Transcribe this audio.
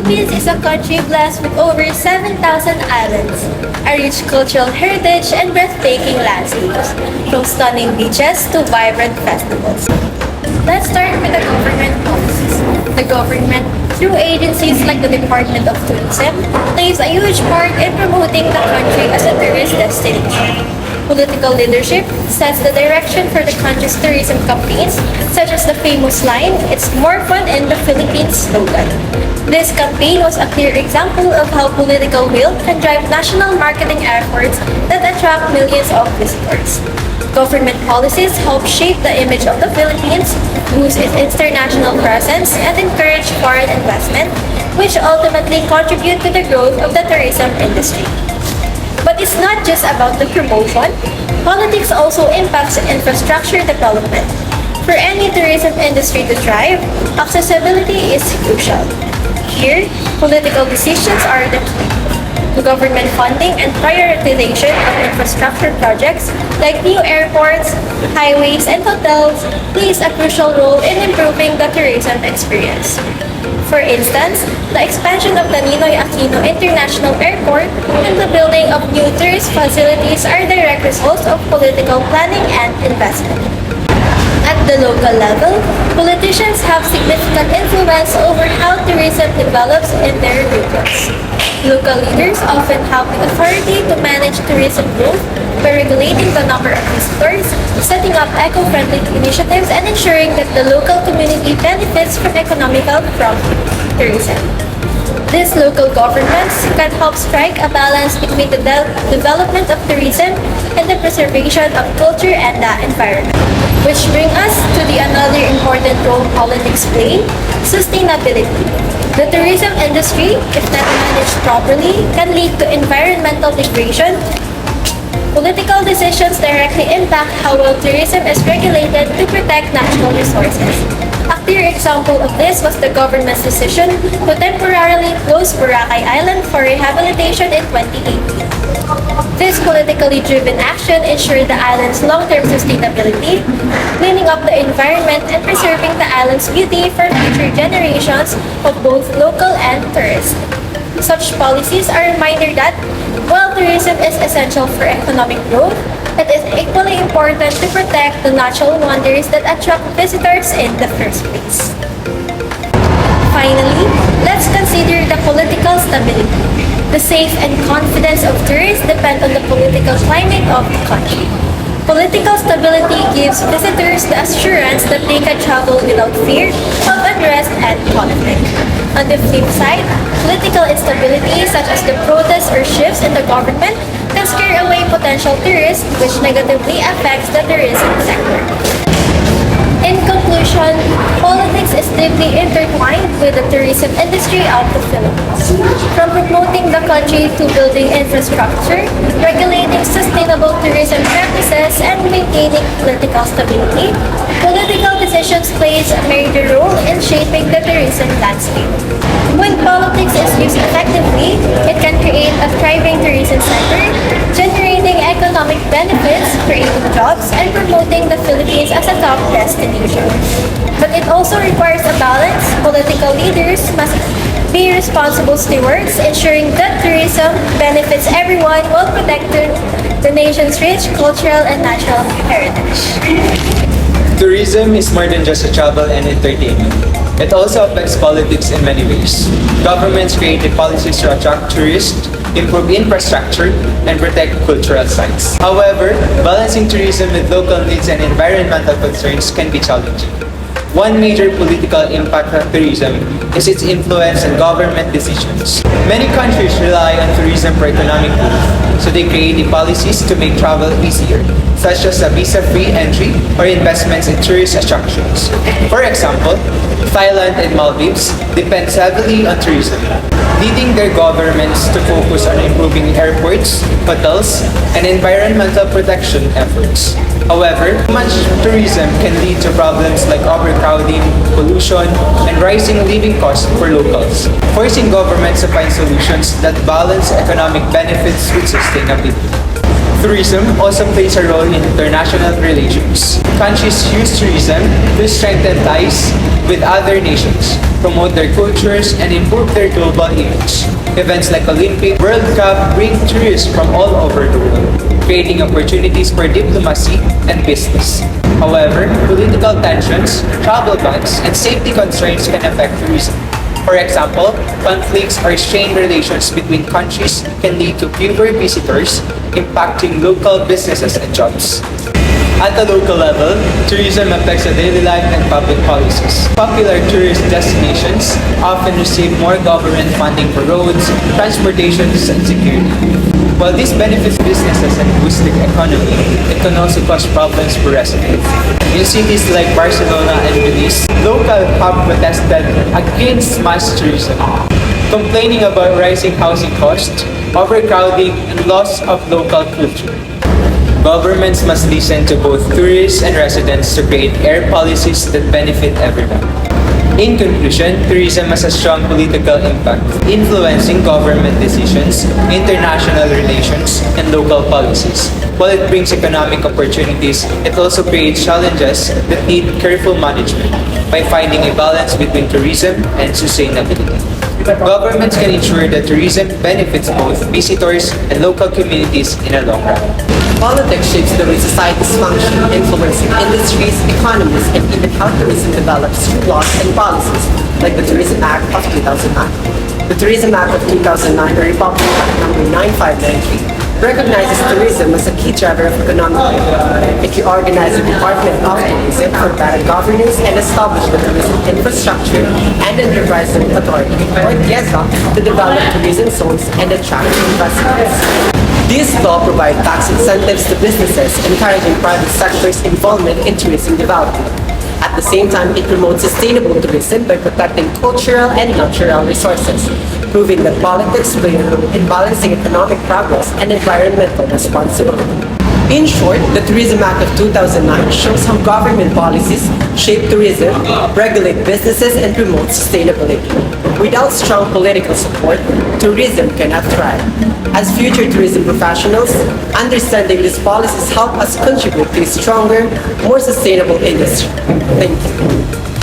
Philippines is a country blessed with over 7,000 islands, a rich cultural heritage, and breathtaking landscapes, from stunning beaches to vibrant festivals. Let's start with the government policies. The government, through agencies like the Department of Tourism, plays a huge part in promoting the country as a tourist destination. Political leadership sets the direction for the country's tourism campaigns, such as the famous line, "It's more fun in the Philippines" slogan. This campaign was a clear example of how political will can drive national marketing efforts that attract millions of visitors. Government policies help shape the image of the Philippines, boost its international presence, and encourage foreign investment, which ultimately contribute to the growth of the tourism industry. But it's not just about the promotion. Politics also impacts infrastructure development. For any tourism industry to thrive, accessibility is crucial. Here, political decisions are the key. The government funding and prioritization of infrastructure projects like new airports, highways, and hotels plays a crucial role in improving the tourism experience. For instance, the expansion of the Ninoy Aquino International Airport and the building of new tourist facilities are direct results of political planning and investment. At the local level, politicians have significant influence over how tourism develops in their regions. Local leaders often have the authority to manage tourism growth by regulating the number of visitors, setting up eco-friendly initiatives, and ensuring that the local community benefits from economical from tourism. These local governments can help strike a balance between the development of tourism and the preservation of culture and the environment. Which brings us to the another important role politics play, sustainability. The tourism industry, if not managed properly, can lead to environmental degradation. Political decisions directly impact how well tourism is regulated to protect natural resources. A clear example of this was the government's decision to temporarily close Boracay Island for rehabilitation in 2018. This politically driven action ensured the island's long-term sustainability, cleaning up the environment and preserving the island's beauty for future generations of both local and tourists. Such policies are a reminder that while tourism is essential for economic growth, it is equally important to protect the natural wonders that attract visitors in the first place. Finally, let's consider the political stability. The safe and confidence of tourists depend on the political climate of the country. Political stability gives visitors the assurance that they can travel without fear of unrest and conflict. On the flip side, political instability such as the protests or shifts in the government can scare away potential tourists, which negatively affects the tourism sector. In conclusion, politics is deeply intertwined with the tourism industry of the Philippines. From promoting the country to building infrastructure, regulating sustainable tourism practices, and maintaining political stability, political decisions plays a major role in shaping the tourism landscape. When politics is used effectively, it can create a thriving tourism sector, generating economic benefits, creating jobs, and promoting the Philippines as a top destination. But it also requires a balance. Political leaders must be responsible stewards, ensuring that tourism benefits everyone while protecting the nation's rich cultural and natural heritage. Tourism is more than just a travel and entertainment. It also affects politics in many ways. Governments created policies to attract tourists, improve infrastructure, and protect cultural sites. However, balancing tourism with local needs and environmental concerns can be challenging. One major political impact of tourism is its influence on government decisions. Many countries rely on tourism for economic growth, so they create policies to make travel easier, such as a visa-free entry or investments in tourist attractions. For example, Thailand and Maldives depend heavily on tourism, leading their governments to focus on improving airports, hotels, and environmental protection efforts. However, too much tourism can lead to problems like overcrowding, pollution, and rising living costs for locals, forcing governments to find solutions that balance economic benefits with sustainability. Tourism also plays a role in international relations. Countries use tourism to strengthen ties, with other nations, promote their cultures, and improve their global image. Events like Olympic, World Cup bring tourists from all over the world, creating opportunities for diplomacy and business. However, political tensions, travel bans, and safety concerns can affect tourism. For example, conflicts or strained relations between countries can lead to fewer visitors, impacting local businesses and jobs. At the local level, tourism affects the daily life and public policies. Popular tourist destinations often receive more government funding for roads, transportation, and security. While this benefits businesses and boosts the economy, it can also cause problems for residents. In cities like Barcelona and Venice, locals have protested against mass tourism, complaining about rising housing costs, overcrowding, and loss of local culture. Governments must listen to both tourists and residents to create air policies that benefit everyone. In conclusion, tourism has a strong political impact, influencing government decisions, international relations, and local policies. While it brings economic opportunities, it also creates challenges that need careful management by finding a balance between tourism and sustainability. Governments can ensure that tourism benefits both visitors and local communities in the long run. Politics shapes the way societies function, influencing industries, economies, and even how tourism develops through laws and policies, like the Tourism Act of 2009. The Tourism Act of 2009, or Republic Act number 9593, recognizes tourism as a key driver of economic growth. It reorganized the Department of Tourism for better governance and established the Tourism Infrastructure and Enterprise Zone Authority, or TIEZA, to develop tourism zones and attract investments. This law provides tax incentives to businesses, encouraging private sector's involvement in tourism development. At the same time, it promotes sustainable tourism by protecting cultural and natural resources, proving that politics play a role in balancing economic progress and environmental responsibility. In short, the Tourism Act of 2009 shows how government policies shape tourism, regulate businesses, and promote sustainability. Without strong political support, tourism cannot thrive. As future tourism professionals, understanding these policies help us contribute to a stronger, more sustainable industry. Thank you.